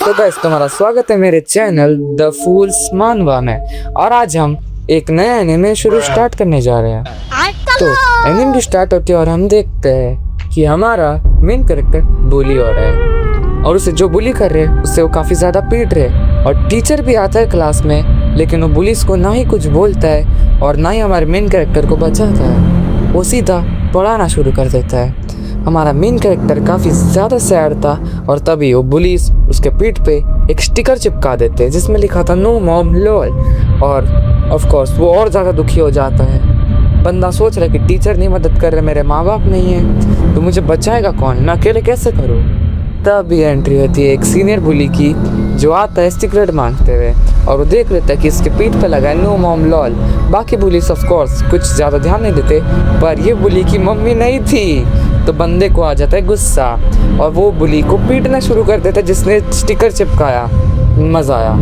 तो गाइस तुम्हारा स्वागत है मेरे चैनल द फूल्स मानवा में। और आज हम एक नया एनिमे स्टार्ट करने जा रहे हैं। तो एनिमे स्टार्ट होती है और हम देखते हैं कि हमारा मेन कैरेक्टर बुली हो रहा है और उसे जो बुली कर रहे हैं उससे वो काफ़ी ज़्यादा पीट रहे। और टीचर भी आता है क्लास में, लेकिन वो बुलिस को ना ही कुछ बोलता है और ना ही हमारे मेन कैरेक्टर को बचाता है। वो सीधा पढ़ाना शुरू कर देता है। हमारा मेन कैरेक्टर काफ़ी ज़्यादा सैड था और तभी वो बुलिस उसके पीठ पे एक स्टिकर चिपका देते हैं जिसमें लिखा था नो मॉम लोल। और ऑफ कोर्स वो और ज़्यादा दुखी हो जाता है। बंदा सोच रहा है कि टीचर नहीं मदद कर रहे, मेरे माँ बाप नहीं है तो मुझे बचाएगा कौन, मैं अकेले कैसे करूँ। तभी एंट्री होती है एक सीनियर बुली की जो आता है सिगरेट मांगते हुए और वो देख लेता है कि इसके पीठ पे लगा है नो मॉम लॉल। बाकी बुलीस ऑफ कोर्स कुछ ज़्यादा ध्यान नहीं देते, पर ये बुली की मम्मी नहीं थी। तो बंदे को आ जाता है गुस्सा और वो बुली को पीटना शुरू कर देता है जिसने स्टिकर चिपकाया। मज़ा आया।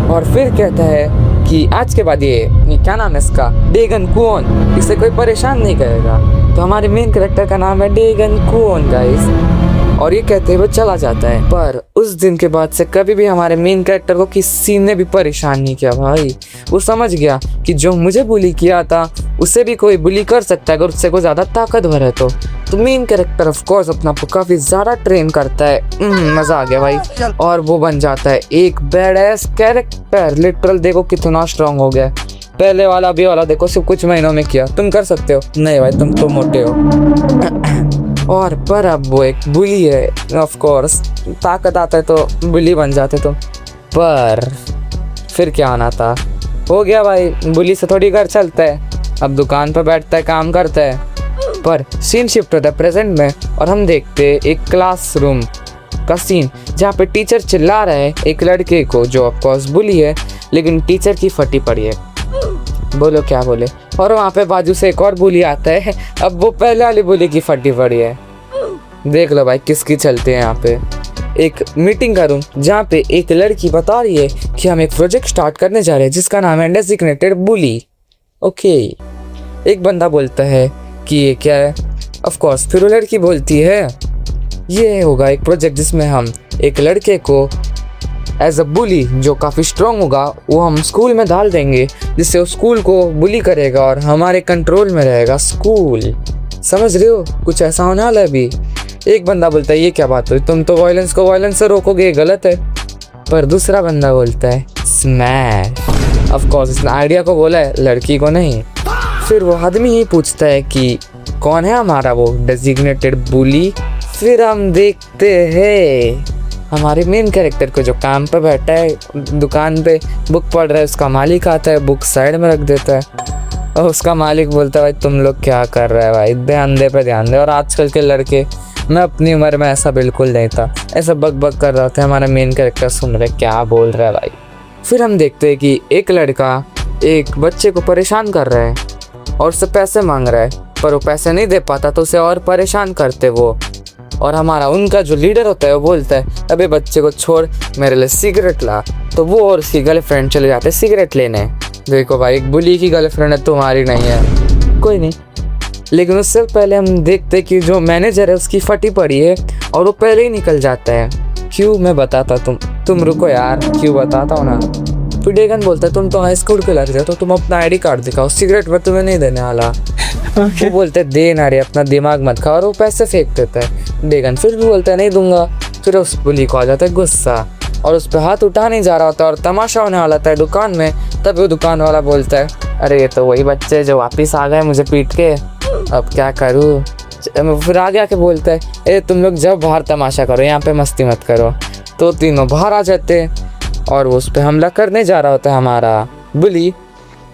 और फिर कहता है कि आज के बाद ये क्या नाम है इसका, डेगन कुओन, इसे कोई परेशान नहीं करेगा। तो हमारे मेन कैरेक्टर का नाम है डेगन कुओन गाइस। और ये कहते हुए चला जाता है। पर उस दिन के बाद से कभी भी हमारे मेन कैरेक्टर को किसी ने भी परेशान नहीं किया भाई। वो समझ गया कि जो मुझे बुली किया था उसे भी कोई बुली कर सकता है अगर उससे कोई ज़्यादा ताकतवर है तो मेन कैरेक्टर ऑफ कोर्स अपना आपको काफ़ी ज़्यादा ट्रेन करता है। मज़ा आ गया भाई। और वो बन जाता है एक बैडएस कैरेक्टर। लिटरल देखो कितना स्ट्रांग हो गया। पहले वाला भी वाला देखो सिर्फ कुछ महीनों में किया। तुम कर सकते हो? नहीं भाई, तुम तो मोटे हो। और पर अब वो एक बुली है, ऑफ कोर्स ताकत आता है तो बुली बन जाते तुम। पर फिर क्या आना था, हो गया भाई। बुली से थोड़ी घर चलता है, अब दुकान पर बैठता है, काम करता है। पर सीन शिफ्ट होता है प्रेजेंट में और हम देखते हैं एक क्लासरूम का सीन जहाँ पे टीचर चिल्ला रहा है एक लड़के को जो ऑफ कोर्स बुली है, लेकिन टीचर की फटी पड़ी है। बोलो क्या बोले। और वहाँ पे बाजू से एक और बुली आता है, अब वो पहले वाली बुली की फटी पड़ी है। देख लो भाई किसकी चलते हैं। यहाँ पे एक मीटिंग का रूम जहाँ पे एक लड़की बता रही है कि हम एक प्रोजेक्ट स्टार्ट करने जा रहे हैं जिसका नाम है डेजिग्नेटेड बुली। ओके, एक बंदा बोलता है कि ये क्या है। ऑफ कोर्स फिर वो लड़की बोलती है ये होगा एक प्रोजेक्ट जिसमें हम एक लड़के को एज अ बुली जो काफ़ी स्ट्रॉन्ग होगा वो हम स्कूल में डाल देंगे जिससे वो स्कूल को बुली करेगा और हमारे कंट्रोल में रहेगा स्कूल। समझ रहे हो, कुछ ऐसा होने वाला है अभी। एक बंदा बोलता है ये क्या बात हुई, तुम तो वायलेंस को वायलेंस से रोकोगे, गलत है। पर दूसरा बंदा बोलता है स्मैश। ऑफ कोर्स इसने आइडिया को बोला है, लड़की को नहीं। फिर वो आदमी ही पूछता है कि कौन है हमारा वो डेजिग्नेटेड बुली। फिर हम देखते हैं हमारे मेन कैरेक्टर को जो काम पे बैठा है दुकान पे बुक पढ़ रहा है, उसका मालिक आता है, बुक साइड में रख देता है और उसका मालिक बोलता है भाई तुम लोग क्या कर रहे हैं भाई, ध्यान दे पे ध्यान दे। और आजकल के लड़के, मैं अपनी उम्र में ऐसा बिल्कुल नहीं था, ऐसा बक बक कर रहा था। हमारा मेन कैरेक्टर सुन रहे क्या बोल रहा है भाई। फिर हम देखते हैं कि एक लड़का एक बच्चे को परेशान कर रहा है और उससे पैसे मांग रहा है, पर वो पैसे नहीं दे पाता तो उसे और परेशान करते वो। और हमारा उनका जो लीडर होता है वो बोलता है अबे बच्चे को छोड़, मेरे लिए सिगरेट ला। तो वो और उसकी गर्लफ्रेंड चले जाते हैं सिगरेट लेने। देखो भाई एक बुली की गर्लफ्रेंड है, तुम्हारी नहीं है, कोई नहीं। लेकिन उससे पहले हम देखते हैं कि जो मैनेजर है उसकी फटी पड़ी है और वो पहले ही निकल जाता है। क्यों, मैं बताता, तुम रुको यार, क्यों बताता हूँ ना। फिर डेगन बोलता है तुम तो हाई स्कूल के लड़के हो तो तुम अपना आईडी कार्ड दिखाओ, सिगरेट में तुम्हें नहीं देने वाला। वो बोलते हैं दे ना रे, अपना दिमाग मत खाओ, और वो पैसे फेंक देता है। डेगन फिर भी बोलता है नहीं दूंगा। फिर उस बुली को आ जाता है गुस्सा और उस पर हाथ उठा नहीं जा रहा होता और तमाशा होने वाला था दुकान में। तब वो दुकान वाला बोलता है अरे ये तो वही बच्चे जो वापस आ गए मुझे पीट के, अब क्या करूँ। फिर आगे आके बोलता है ए तुम लोग जब बाहर तमाशा करो, यहाँ पे मस्ती मत करो। तो तीनों बाहर आ जाते हैं और वो उस पर हमला करने जा रहा होता है हमारा बुली।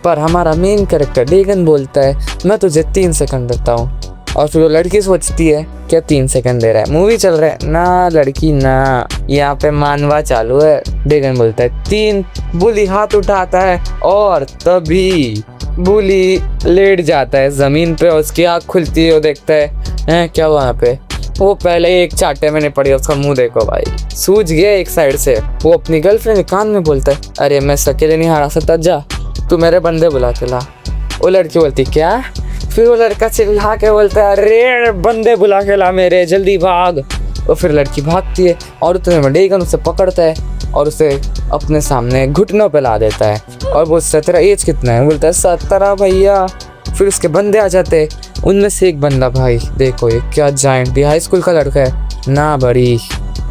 पर हमारा मेन कैरेक्टर डेगन बोलता है मैं तुझे 3 सेकंड देता हूँ। और फिर वो लड़की सोचती है क्या 3 सेकंड दे रहा है, मूवी चल रहा है ना लड़की ना, यहाँ पे मानवा चालू है। डेगन बोलता है 3। बुली हाथ उठाता है और तभी बुली लेट जाता है ज़मीन पे। उसकी आँख खुलती है, वो देखता है क्या हुआ यहाँ पे। वो पहले ही एक चाटे में नहीं पड़ी, उसका मुंह देखो भाई सूज गया एक साइड से। वो अपनी गर्लफ्रेंड के कान में बोलता है अरे मैं अकेले नहीं हारा सकता, जा तू मेरे बंदे बुला के ला। वो लड़की बोलती क्या। फिर वो लड़का चिल्ला के बोलता है अरे बंदे बुला के ला मेरे, जल्दी भाग। और फिर लड़की भागती है और तुम्हें डेगन उसे पकड़ता है और उसे अपने सामने घुटनों पे ला देता है और बोलता है तेरा एज कितना है? बोलता है 17 भैया। फिर उसके बंदे आ जाते हैं, उनमें से एक बंदा, भाई देखो ये क्या जायंट, हाई स्कूल का लड़का है ना बड़ी।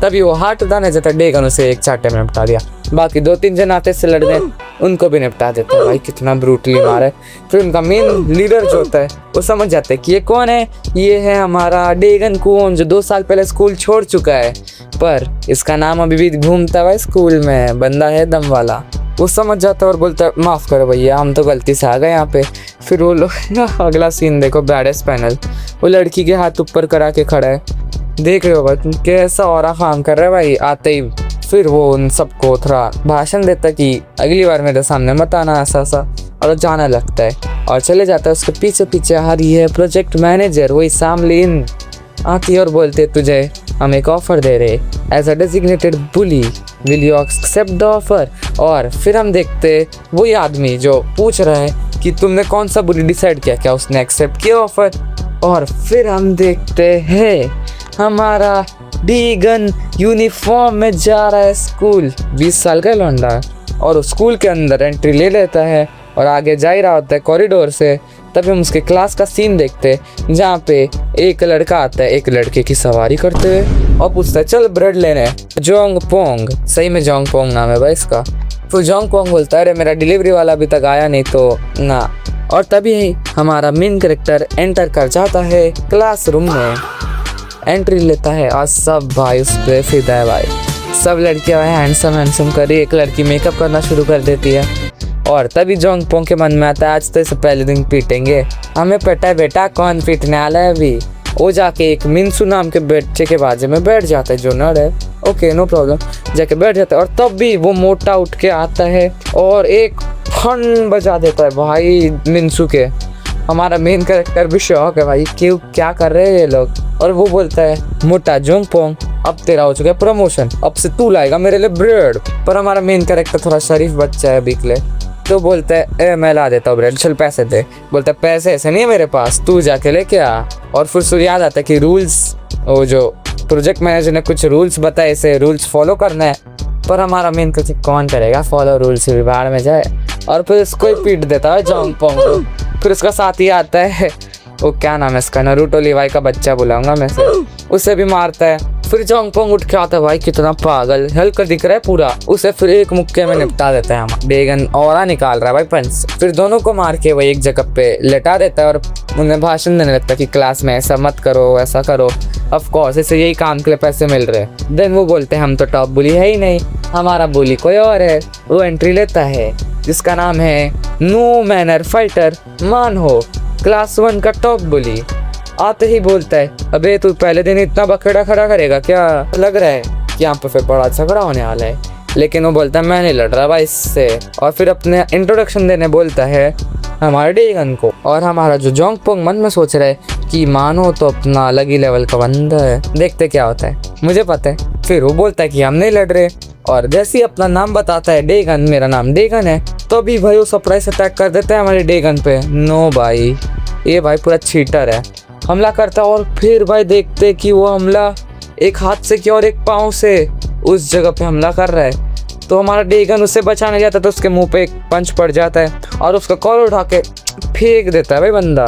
तभी वो हाथ उठाने जाता है, डेगन उसे एक चाटे में निपटा दिया। बाकी 2-3 जन आते से लड़ गए, उनको भी निपटा देता है। भाई कितना ब्रूटली मारा है। फिर उनका मेन लीडर जो होता है वो समझ जाते हैं कि ये कौन है, ये है हमारा डेगन कुओन जो 2 साल पहले स्कूल छोड़ चुका है, पर इसका नाम अभी भी घूमता हुआ स्कूल में, बंदा है दम वाला। वो समझ जाता है और बोलता है माफ़ करो भैया, हम तो गलती से आ गए यहाँ पे। फिर वो लोग अगला सीन देखो, बैडेस्ट पैनल, वो लड़की के हाथ ऊपर करा के खड़ा है, देख रहे हो भाई कैसा और काम कर रहा है भाई आते ही। फिर वो उन सबको थोड़ा भाषण देता कि अगली बार मेरे सामने मत आना ऐसा ऐसा, और वो जाना लगता है और चले जाता है। उसके पीछे पीछे आ रही है प्रोजेक्ट मैनेजर, वही सामलीन आती है और बोलते तुझे हम एक ऑफर दे रहे as a designated bully, will you accept the offer. और फिर हम देखते वही आदमी जो पूछ रहा है कि तुमने कौन सा बुली डिसाइड किया, क्या उसने एक्सेप्ट किया ऑफर। और फिर हम देखते हैं हमारा डीगन यूनिफॉर्म में जा रहा है स्कूल, 20 साल का लौंडा, और उस स्कूल के अंदर एंट्री ले लेता है और आगे जा ही रहा होता है कॉरिडोर से। तभी हम उसके क्लास का सीन देखते हैं जहाँ पे एक लड़का आता है एक लड़के की सवारी करते हुए और पूछता है चल ब्रेड लेने। जोंग पोंग, सही में जोंग पोंग नाम है भाई इसका। फिर जोंग पोंग बोलता है अरे मेरा डिलीवरी वाला अभी तक आया नहीं तो ना। और तभी हमारा मेन कैरेक्टर एंटर कर जाता है क्लासरूम में, एंट्री लेता है और सब भाई उस पर फिदा है भाई। सब लड़कियां हैंडसम कर रही, एक लड़की मेकअप करना शुरू कर देती है। और तभी जोंग पोंग के मन में आता है आज तो इसे पहले दिन पीटेंगे, हमें पता है बेटा कौन पीटने वाला है अभी। वो जाके एक मिंसू नाम के बच्चे के बाजू में बैठ जाता है जो नर है, ओके नो प्रॉब्लम, जाके बैठ जाता है। और तब भी वो मोटा उठ के आता है और एक फन बजा देता है भाई मिंसू के। हमारा मेन कैरेक्टर भी शौक है भाई क्यों क्या कर रहे हैं ये लोग। और वो बोलता है मोटा जोंग पोंग अब तेरा हो चुका है प्रमोशन, अब से तू लाएगा मेरे लिए ब्रेड। पर हमारा मेन कैरेक्टर थोड़ा शरीफ बच्चा है बिकले, तो बोलता है ए मैं ला देता हूँ ब्रेड, चल पैसे दे। बोलता है पैसे ऐसे नहीं है मेरे पास, तू जाके लेके आ। और फिर सुर याद आता है कि रूल्स, वो जो प्रोजेक्ट मैनेजर ने कुछ रूल्स बताए, इसे रूल्स फॉलो करना है। पर हमारा मेन कैरेक्टर कौन करेगा फॉलो, रूल्स भी बाहर में जाए। और फिर इसको ही पीट देता है जोंग पोंग को। फिर उसका साथी आता है, वो क्या नाम है इसका, नारुतो लीवाई का बच्चा बुलाऊंगा मैं से, उसे भी मारता है। फिर जोंग पोंग उठ के आता है, भाई कितना पागल हल्का दिख रहा है पूरा, उसे फिर एक मुक्के में निपटा देता है। हम डेगन और निकाल रहा है भाई पंच। फिर दोनों को मार के वही एक जगह पे लेटा देता है और उन्हें भाषण देने लगता है कि क्लास में ऐसा मत करो ऐसा करो, ऑफ कोर्स इसे यही काम के लिए पैसे मिल रहे हैं। देन वो बोलते हैं हम तो टॉप बुली है ही नहीं, हमारा बुली कोई और है। वो एंट्री लेता है जिसका नाम है नो मैनर फाइटर मान हो, क्लास 1 का टॉप बुली। आते ही बोलता है अबे तू पहले दिन इतना बखेड़ा खड़ा करेगा क्या, लग रहा है कि यहाँ पे फिर बड़ा झगड़ा होने वाला है। लेकिन वो बोलता है मैं नहीं लड़ रहा भाई इससे। और फिर अपने इंट्रोडक्शन देने बोलता है हमारे डेगन को। और हमारा जो जोंग पोंग मन में सोच रहा है कि मानो तो अपना अलग ही लेवल का बंदा है, देखते क्या होता है, मुझे पता है। फिर वो बोलता है कि हम नहीं लड़ रहे, और जैसे ही अपना नाम बताता है डेगन, मेरा नाम डेगन है, तो भी भाई वो सरप्राइज अटैक कर देता है हमारे डेगन पे। नो भाई ये भाई पूरा चीटर है, हमला करता है। और फिर भाई देखते कि वो हमला एक हाथ से किया और एक पाँव से उस जगह पे हमला कर रहा है। तो हमारा डेगन उससे बचाने जाता है तो उसके मुंह पे एक पंच पड़ जाता है और उसका कॉलर उठा के फेंक देता है भाई बंदा।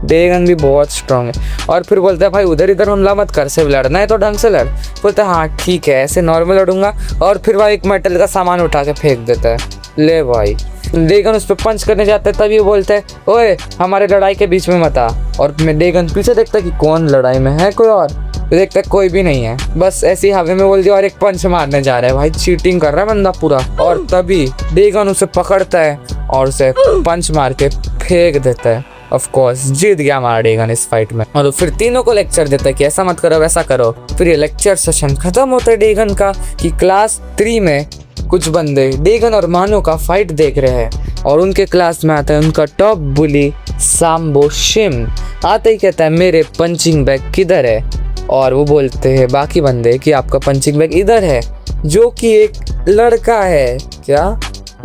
डेगन भी बहुत स्ट्रांग है। और फिर बोलता है भाई उधर इधर हमला मत कर, सिर्फ लड़ना है तो ढंग से लड़। बोलता है हाँ ठीक है ऐसे नॉर्मल लड़ूंगा। और फिर भाई एक मेटल का सामान उठा के फेंक देता है, ले भाई। डेगन उस पर पंच करने जाता है, तभी वो बोलता है ओए हमारे लड़ाई के बीच में मत आ। और मैं डेगन पीछे देखता है कि कौन लड़ाई में है, कोई और, तो देखता है कोई भी नहीं है, बस ऐसी हवा में बोल दिया और एक पंच मारने जा रहा है। भाई चीटिंग कर रहा है बंदा पूरा। और तभी डेगन उसे पकड़ता है और उसे पंच मार के फेंक देता है। ऑफ कोर्स जीत गया हमारा डेगन इस फाइट में। और फिर तीनों को लेक्चर देता है कि ऐसा मत करो वैसा करो। फिर ये लेक्चर सेशन खत्म होता है डेगन का कि क्लास 3 में कुछ बंदे डेगन और मानो का फाइट देख रहे हैं और उनके क्लास में आता है उनका टॉप बुली सांबो शिम। आते ही कहता है मेरे पंचिंग बैग किधर है। और वो बोलते हैं बाकी बंदे कि आपका पंचिंग बैग इधर है, जो कि एक लड़का है। क्या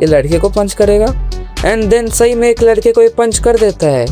ये लड़के को पंच करेगा? एंड देन सही में एक लड़के को ये पंच कर देता है।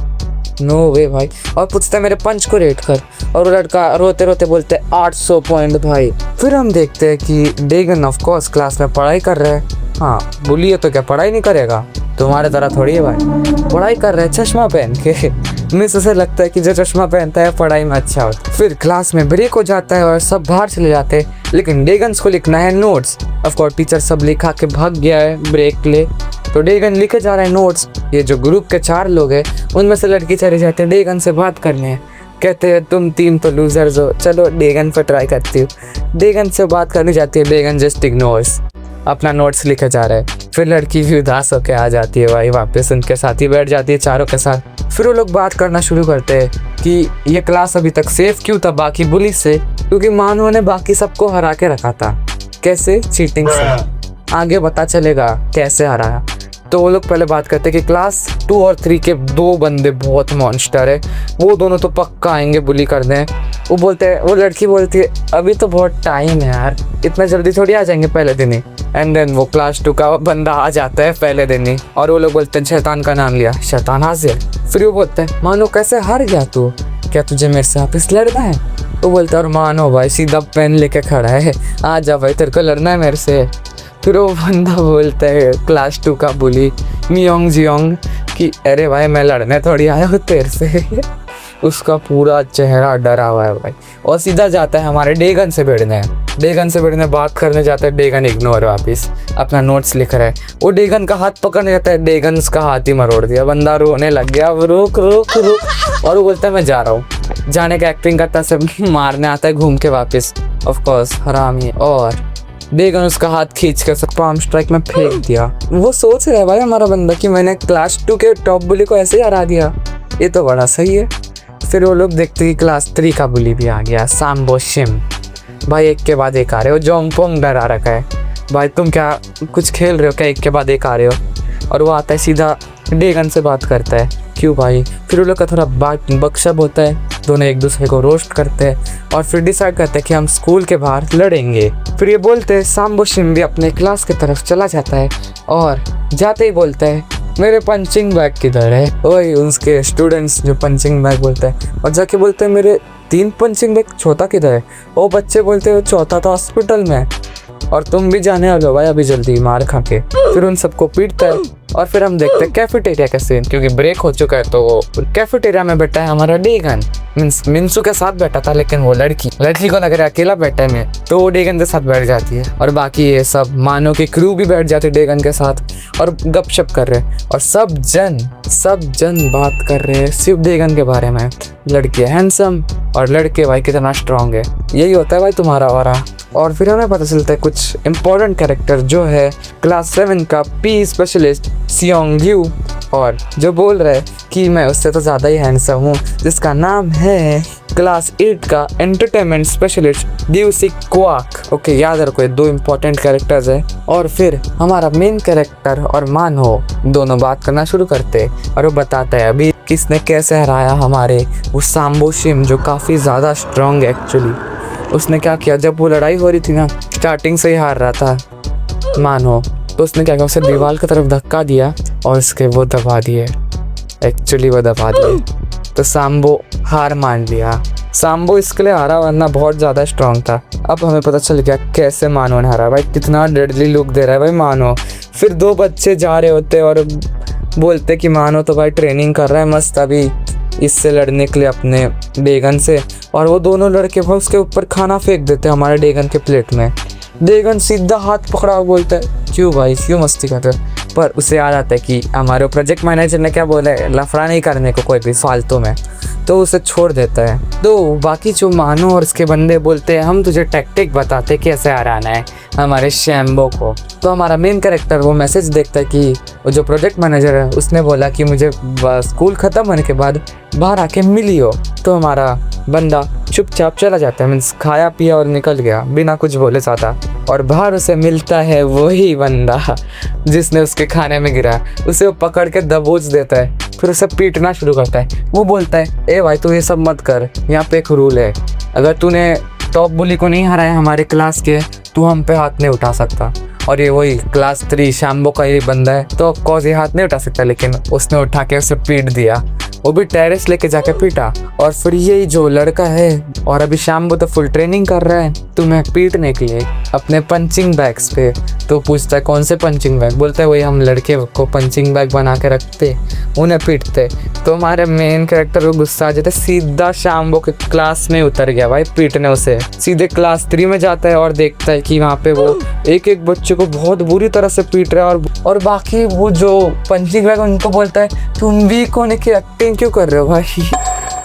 नो वे भाई। और पूछता है मेरे पंच को रेट कर, और वो लड़का रोते रोते बोलते है 800 पॉइंट भाई। फिर हम देखते हैं कि डेगन ऑफ कोर्स क्लास में पढ़ाई कर रहे हैं। हाँ बुली है तो क्या पढ़ाई नहीं करेगा, तुम्हारे तरह थोड़ी है भाई, पढ़ाई कर रहे हैं चश्मा पहन के। मिस उसे लगता है कि जो चश्मा पहनता है पढ़ाई में अच्छा होता है। फिर क्लास में ब्रेक हो जाता है और सब बाहर चले जाते हैं, लेकिन डेगन्स को लिखना है नोट्स। ऑफ कोर्स टीचर सब लिखा के भाग गया है ब्रेक ले, तो डेगन लिखे जा रहे हैं नोट्स। ये जो ग्रुप के 4 लोग हैं उनमें से लड़की चले जाते हैं डेगन से बात करने, कहते हैं तुम 3 तो लूजर्स हो, चलो डेगन पर ट्राई करती हूँ। डेगन से बात करनी जाती है, डेगन जस्ट इग्नोर्स, अपना नोट्स लिखे जा रहे हैं। फिर लड़की भी उदास होकर आ जाती है भाई, वापस उनके साथ ही बैठ जाती है चारों के साथ। फिर वो लोग बात करना शुरू करते हैं कि ये क्लास अभी तक सेफ क्यों था बाकी बुली से, क्योंकि मानो ने बाकी सबको हरा के रखा था। कैसे? चीटिंग से। आगे पता चलेगा कैसे हराया। तो वो लोग पहले बात करते हैं कि क्लास 2 और 3 के 2 बंदे बहुत मॉन्स्टर है, वो दोनों तो पक्का आएंगे बुली करने। वो बोलते हैं, वो लड़की बोलती है अभी तो बहुत टाइम है यार, इतना जल्दी थोड़ी आ जाएंगे पहले दिन ही। एंड देन वो क्लास 2 का बंदा आ जाता है पहले दिन ही, और वो लोग बोलते हैं शैतान का नाम लिया, शैतान हाजिर। फिर वो बोलते हैं मानो कैसे हार गया तू, क्या तुझे मेरे से वापस लड़ना है? वो बोलता है और मानो भाई सीधा पेन लेके खड़ा है, आ जा भाई तेरे को लड़ना है मेरे से। फिर वो बंदा बोलता है क्लास 2 का बुली मियोंग जियोंग कि अरे भाई मैं लड़ने थोड़ी आया हूँ तेरे से। उसका पूरा चेहरा डरा हुआ है भाई, और सीधा जाता है हमारे डेगन से भिड़ने। डेगन से भिड़ने बात करने जाता है, डेगन इग्नोर, वापस अपना नोट्स लिख रहा है। वो डेगन का हाथ पकड़ने जाता है, डेगन का हाथ ही मरोड़ दिया, बंदा रोने लग गया, रुक रुक रुक, और वो बोलता है मैं जा रहा हूँ। जाने का एक्टिंग करता है, सब मारने आता है घूम के वापस। ऑफ कोर्स हरामी। और डेगन उसका हाथ खींच के उसका पाम स्ट्राइक में फेंक दिया। वो सोच रहा है भाई हमारा बंदा कि मैंने क्लास 2 के टॉप बुली को ऐसे ही हरा दिया, ये तो बड़ा सही है। फिर वो लोग देखते कि क्लास 3 का बुली भी आ गया, सांबो शिम। भाई एक के बाद एक आ रहे हो, जोंगपोंग डरा रखा है भाई, तुम क्या कुछ खेल रहे हो क्या, एक के बाद एक आ रहे हो। और वो आता है सीधा डेगन से बात करता है, क्यों भाई। फिर वो लोग का थोड़ा बात बकशप होता है, दोनों एक दूसरे को रोस्ट करते हैं, और फिर डिसाइड करते हैं कि हम स्कूल के बाहर लड़ेंगे। फिर ये बोलते हैं सांबो शिम भी अपने क्लास की तरफ चला जाता है, और जाते ही बोलता है मेरे पंचिंग बैग किधर है। वही उसके स्टूडेंट्स जो पंचिंग बैग बोलते हैं, और जाके बोलते हैं मेरे 3 पंचिंग बैग, चौथा किधर है। वो बच्चे बोलते हैं चौथा तो हॉस्पिटल में, और तुम भी जाने वाले हो भाई अभी जल्दी मार खा के। फिर उन सबको पीटता है, और फिर हम देखते हैं कैफेटेरिया का सीन, क्योंकि ब्रेक हो चुका है। तो कैफेटेरिया में बैठा है हमारा डेगन, मीन्स मिंसू के साथ बैठा था, लेकिन वो लड़की को लग रहा है अकेला बैठा है, तो वो डेगन के साथ बैठ जाती है। और बाकी ये सब मानो की क्रू भी बैठ जाती है डेगन के साथ, और गपशप कर रहे हैं, और सब जन बात कर रहे हैं सिर्फ डेगन के बारे में। लड़की हैंडसम, और लड़के भाई कितना स्ट्रांग है, यही होता है भाई तुम्हारा वारा। और फिर हमें पता चलता है कुछ इम्पोर्टेंट कैरेक्टर जो है क्लास 7 का पी स्पेशलिस्ट सियोंग यू, और जो बोल रहा है कि मैं उससे तो ज़्यादा ही हैंडसम हूँ, जिसका नाम है क्लास 8 का एंटरटेनमेंट स्पेशलिस्ट ड्यूसिक क्वाक। ओके याद रखो, ये 2 इम्पोर्टेंट कैरेक्टर्स है। और फिर हमारा मेन कैरेक्टर और मानो दोनों बात करना शुरू करते, और वो बताता है अभी किसने कैसे हराया हमारे वो सांबो शिम, जो काफ़ी ज़्यादा स्ट्रॉन्ग है एक्चुअली। उसने क्या किया, जब वो लड़ाई हो रही थी ना, स्टार्टिंग से ही हार रहा था मानो, तो उसने क्या किया, उसे दीवार की तरफ धक्का दिया, और उसके वो दबा दिए, एक्चुअली वो दबा दिए। तो सांबो हार मान लिया। सांबो इसके लिए हारा, वरना बहुत ज़्यादा स्ट्रॉन्ग था। अब हमें पता चल गया कैसे मानो ने हारा। भाई कितना डेडली लुक दे रहा है भाई मानो। फिर 2 बच्चे जा रहे होते और बोलते कि मानो तो भाई ट्रेनिंग कर रहा है मस्त अभी इससे लड़ने के लिए अपने डेगन से, और वो दोनों लड़के भाई उसके ऊपर खाना फेंक देते हैं हमारे डेगन के प्लेट में। डेगन सीधा हाथ पकड़ा हुआ बोलता है क्यों भाई क्यों मस्ती करते हो, पर उसे याद आता है कि हमारे प्रोजेक्ट मैनेजर ने क्या बोला है, लफड़ा नहीं करने को कोई भी फालतू में, तो उसे छोड़ देता है। तो बाकी जो मानो और उसके बंदे बोलते हैं हम तुझे टैक्टिक बताते कैसे हराना है हमारे शैम्बो को। तो हमारा मेन कैरेक्टर वो मैसेज देखता है कि वो जो प्रोजेक्ट मैनेजर है उसने बोला कि मुझे स्कूल ख़त्म होने के बाद बाहर आके मिलियो। तो हमारा बंदा चुपचाप चला जाता है, मीन्स खाया पिया और निकल गया बिना कुछ बोले जाता। और बाहर उसे मिलता है वही बंदा जिसने उसके खाने में गिरा, उसे वो पकड़ के दबोच देता है, फिर उसे पीटना शुरू करता है। वो बोलता है ए भाई तू ये सब मत कर, यहाँ पे एक रूल है, अगर तूने टॉप बुली को नहीं हराया हमारे क्लास के, तू हम पे हाथ नहीं उठा सकता। और ये वही क्लास 3 शैम्बो का ये बंदा है, तो ऑफकोर्स ये हाथ नहीं उठा सकता, लेकिन उसने उठा के उसे पीट दिया। वो भी टेरेस लेके जाके पीटा। और फिर यही जो लड़का है और अभी शाम को तो फुल ट्रेनिंग कर रहा है तुम्हें पीटने के लिए अपने पंचिंग बैग्स पे। तो पूछता है कौन से पंचिंग बैग, बोलता है वही हम लड़के को पंचिंग बैग बना के रखते उन्हें पीटते। तो हमारे मेन कैरेक्टर को गुस्सा आ जाता है, सीधा शाम्बो के क्लास में उतर गया भाई पीटने उसे। सीधे क्लास 3 में जाता है और देखता है कि वहाँ पे वो एक एक बच्चे को बहुत बुरी तरह से पीट रहा है। और बाकी वो जो पंचिंग बैग उनको बोलता है तुम वीक होने की एक्टिंग क्यों कर रहे हो भाई,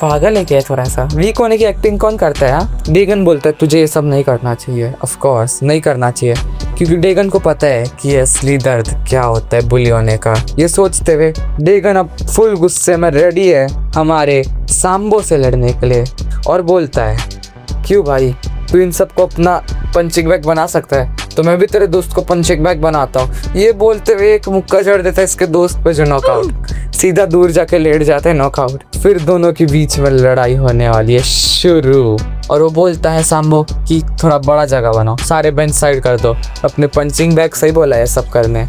पागल है क्या थोड़ा सा, वीक होने की एक्टिंग कौन करता है। डेगन बोलता है तुझे ये सब नहीं करना चाहिए, ऑफ कोर्स नहीं करना चाहिए, क्योंकि डेगन को पता है कि असली दर्द क्या होता है बुली होने का। ये सोचते हुए डेगन अब फुल गुस्से में रेडी है हमारे सांबो से लड़ने के लिए और बोलता है क्यों भाई तू इन सबको अपना पंचिंग बैग बना सकता है तो मैं भी तेरे दोस्त को पंचिंग बैग बनाता हूँ। ये बोलते हुए एक मुक्का चढ़ देता है इसके दोस्त पे जो नॉकआउट, सीधा दूर जाके लेट जाता है नॉकआउट। फिर दोनों के बीच में लड़ाई होने वाली है शुरू। और वो बोलता है सांबो कि थोड़ा बड़ा जगह बनाओ, सारे बेंच साइड कर दो, अपने पंचिंग बैग सही बोला है सब करने।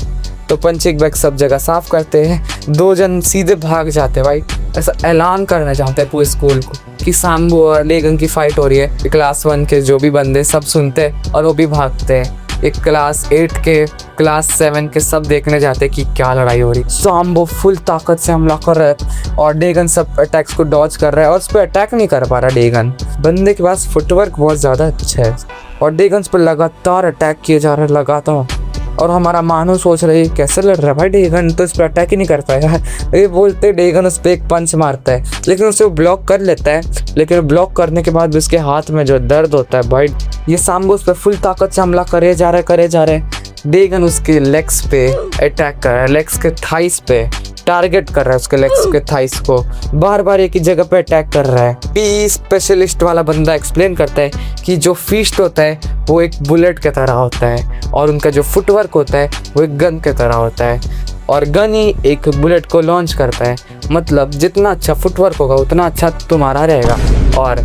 तो पंचिंग बैग सब जगह साफ करते हैं, 2 जन सीधे भाग जाते हैं भाई, ऐसा ऐलान करना चाहते हैं पूरे स्कूल को कि सांबो और डेगन की फाइट हो रही है। क्लास 1 के जो भी बंदे सब सुनते हैं और वो भी भागते हैं। एक क्लास 8 के क्लास 7 के सब देखने जाते कि क्या लड़ाई हो रही। सांबो फुल ताकत से हमला कर रहा है और डेगन सब अटैक्स को डॉज कर रहा है और उस पर अटैक नहीं कर पा रहा डेगन। बंदे के पास फुटवर्क बहुत ज़्यादा अच्छा है और डेगन पर लगातार अटैक किए जा रहे हैं लगातार। और हमारा मानो सोच रही है कैसे लड़ रहा है भाई डेगन, तो इस पर अटैक ही नहीं कर पाएगा। ये बोलते डेगन उस पर एक पंच मारता है लेकिन उसे वो ब्लॉक कर लेता है, लेकिन ब्लॉक करने के बाद भी उसके हाथ में जो दर्द होता है भाई, ये सांबो उस पर फुल ताकत से हमला करे जा रहे हैं। डेगन उसके लेग्स पे अटैक कर रहा है, लेग्स के थाइस पे टारगेट कर रहा है, उसके लेग्स के थाइस को बार बार एक ही जगह पे अटैक कर रहा है। पी स्पेशलिस्ट वाला बंदा एक्सप्लेन करता है कि जो फिस्ट होता है वो एक बुलेट की तरह होता है और उनका जो फुटवर्क होता है वो एक गन की तरह होता है और गन ही एक बुलेट को लॉन्च करता है। मतलब जितना अच्छा फुटवर्क होगा उतना अच्छा तुम्हारा रहेगा। और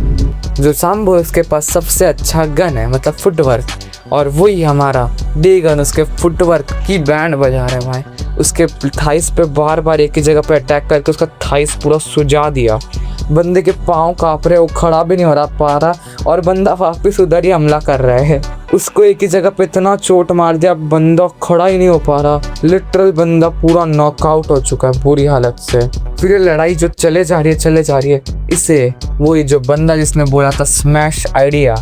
जो सांबो इसके पास सबसे अच्छा गन है मतलब फुटवर्क, और वही हमारा डेगन उसके फुटवर्क की बैंड बजा रहे हैं भाई। उसके थाइस पे बार बार एक ही जगह पे अटैक करके उसका थाइस पूरा सुजा दिया। बंदे के पाँव काँप रहे, वो खड़ा भी नहीं हो रहा पा रहा और बंदा वापस उधर ही हमला कर रहा है। उसको एक ही जगह पे इतना चोट मार दिया बंदा खड़ा ही नहीं हो पा रहा, लिटरल बंदा पूरा नॉकआउट हो चुका है बुरी हालत से। फिर ये लड़ाई जो चले जा रही है इसे वही जो बंदा जिसने बोला था स्मैश आइडिया,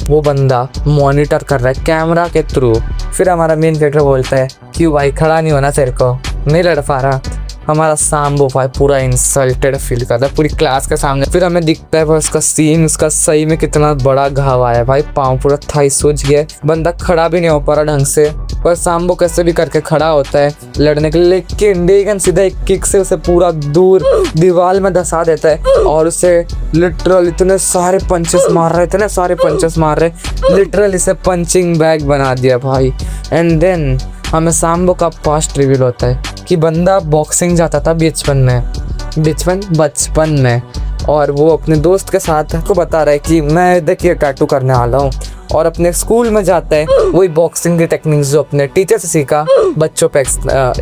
वो बंदा मॉनिटर कर रहा है कैमरा के थ्रू। फिर हमारा मेन कैरेक्टर बोलता है क्यों भाई खड़ा नहीं होना तेरे को, नहीं लड़ पा रहा। हमारा सांबो भाई पूरा इंसल्टेड फील करता है पूरी क्लास के सामने। फिर हमें दिखता है भाई उसका सीन, उसका सही में कितना बड़ा घाव आया भाई, पाँव पूरा थाई सूज गया, बंदा खड़ा भी नहीं हो पा रहा ढंग से। पर सांबो कैसे भी करके खड़ा होता है लड़ने के लिए, लेकिन डेगन सीधा एक किक से उसे पूरा दूर दीवार में धसा देता है और उसे लिटरल इतने सारे पंचेस मार रहे, लिटरल इसे पंचिंग बैग बना दिया भाई। एंड देन हमें सांबो का पास्ट रिवील होता है कि बंदा बॉक्सिंग जाता था बचपन में और वो अपने दोस्त के साथ को बता रहा है कि मैं देखिए टैटू करने वाला हूँ, और अपने स्कूल में जाता है वही बॉक्सिंग की टेक्निक्स जो अपने टीचर से सीखा बच्चों पे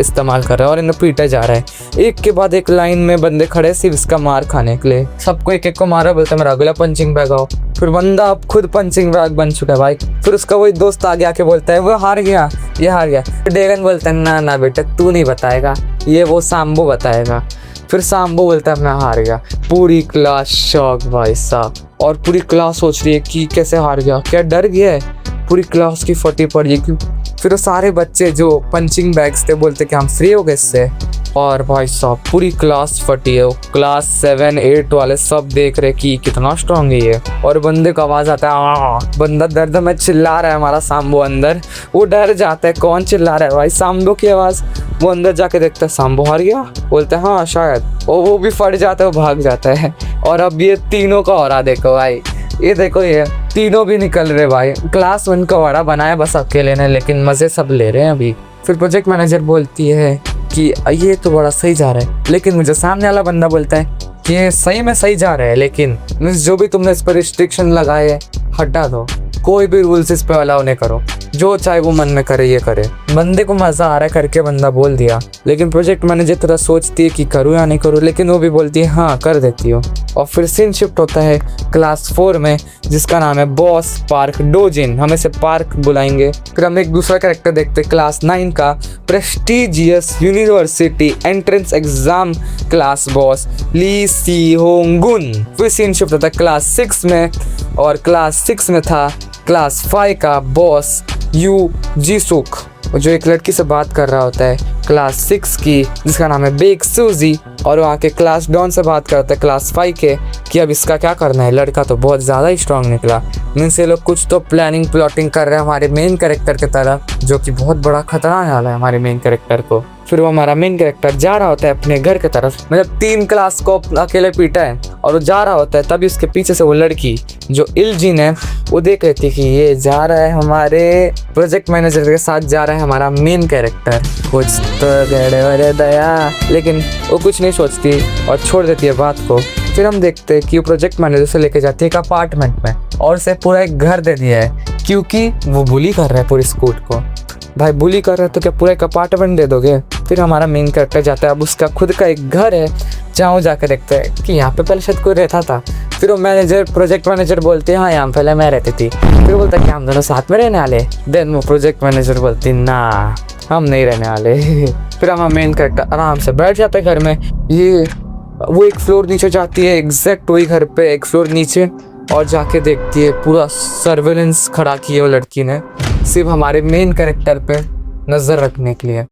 इस्तेमाल कर रहा है और इन्हें पीटा जा रहा है। एक के बाद एक लाइन में बंदे खड़े सिर्फ इसका मार खाने के लिए, सबको एक एक को मारा, बोलता है मेरा अगला पंचिंग बैग आओ। फिर बंदा अब खुद पंचिंग बैग बन चुका है भाई। फिर उसका वही दोस्त आगे आके बोलता है वो हार गया, ये हार गया। डेगन बोलता है ना बेटा तू नहीं बताएगा, ये वो सांबो बताएगा। फिर सांबो बोलता है मैं हार गया। पूरी क्लास शॉक भाई साहब, और पूरी क्लास सोच रही है कि कैसे हार गया, क्या डर गया है, पूरी क्लास की फटी पड़ी है क्यों। फिर वो सारे बच्चे जो पंचिंग बैग्स थे बोलते कि हम फ्री हो गए इससे, और भाई साहब पूरी क्लास फटी है। क्लास 7, 8 वाले सब देख रहे कि कितना स्ट्रांग है ये, और बंदे का आवाज आता है, बंदा दर्द में चिल्ला रहा है हमारा सांबो अंदर, वो डर जाता है कौन चिल्ला रहा है भाई, सांबो की आवाज। वो अंदर जाके देखता है सांबो हार गया, बोलते हैं हाँ शायद, वो भी फट जाता है, वो भाग जाता है। और अब ये तीनों का हो रहा देखो भाई, ये देखो ये तीनों भी निकल रहे भाई। क्लास 1 का वाड़ा बनाया बस अकेले ने, लेकिन मजे सब ले रहे हैं अभी। फिर प्रोजेक्ट मैनेजर बोलती है कि ये तो बड़ा सही जा रहा है, लेकिन मुझे सामने वाला बंदा बोलता है कि ये सही में सही जा रहा है, लेकिन जो भी तुमने इस पर रिस्ट्रिक्शन लगाए हटा दो, कोई भी रूल्स इस पे अलाउ नहीं करो, जो चाहे वो मन में करे ये करे। बंदे को मजा आ रहा है करके बंदा बोल दिया, लेकिन प्रोजेक्ट मैनेजर थोड़ा सोचती है कि करूँ या नहीं करूँ, लेकिन वो भी बोलती है हाँ कर देती हो। और फिर सीन शिफ्ट होता है क्लास 4 में, जिसका नाम है बॉस पार्क डोजिन, हम इसे पार्क बुलाएंगे। फिर हम एक दूसरा कैरेक्टर देखते हैं क्लास 9 का, prestigious university entrance exam class boss ली सी होंगुन। फिर सीन शिफ्ट होता है क्लास 6 में, और क्लास 6 में था क्लास 5 का बॉस यू जीसुक, जो एक लड़की से बात कर रहा होता है क्लास 6 की, जिसका नाम है बेक सूजी, और वहाँ के क्लास डॉन से बात करता है क्लास 5 के कि अब इसका क्या करना है। लड़का तो बहुत ज़्यादा ही स्ट्रांग निकला, मीन्स ये लोग कुछ तो प्लॉटिंग कर रहे हैं हमारे मेन कैरेक्टर की तरफ, जो कि बहुत बड़ा खतरा आने वाला है हमारे मेन कैरेक्टर को। फिर वो हमारा मेन कैरेक्टर जा रहा होता है अपने घर की तरफ, मतलब 3 क्लास को अकेले पीटा है और वो जा रहा होता है, तभी उसके पीछे से वो लड़की जो इल्जिन है वो देख लेती है कि ये जा रहा है हमारे प्रोजेक्ट मैनेजर के साथ, जा रहा है हमारा मेन कैरेक्टर, कुछ तो गड़बड़ दया, लेकिन वो कुछ नहीं सोचती और छोड़ देती है बात को। फिर हम देखते हैं कि वो प्रोजेक्ट मैनेजर से लेके जाती है एक अपार्टमेंट में, और उसे पूरा एक घर दे दिया है, क्योंकि वो बुली कर रहा है पूरी स्कूल को। भाई बुली कर रहा है तो क्या पूरा एक अपार्टमेंट दे दोगे? फिर हमारा मेन कैरेक्टर जाता है, अब उसका खुद का एक घर है, जहाँ वो जाकर देखते हैं कि यहाँ पे पहले शायद कोई रहता था। फिर वो प्रोजेक्ट मैनेजर बोलते हैं हाँ यहाँ पहले मैं रहती थी। फिर बोलता है कि हम दोनों साथ में रहने वाले। देन वो प्रोजेक्ट मैनेजर बोलती ना हम नहीं रहने वाले। फिर हमारा मेन कैरेक्टर आराम से बैठ जाता है घर में। वो एक फ्लोर नीचे जाती है, एग्जैक्ट वही घर पे एक फ्लोर नीचे, और जाके देखती है पूरा सर्वेलेंस खड़ा किया वो लड़की ने, सिर्फ हमारे मेन कैरेक्टर पे नज़र रखने के लिए।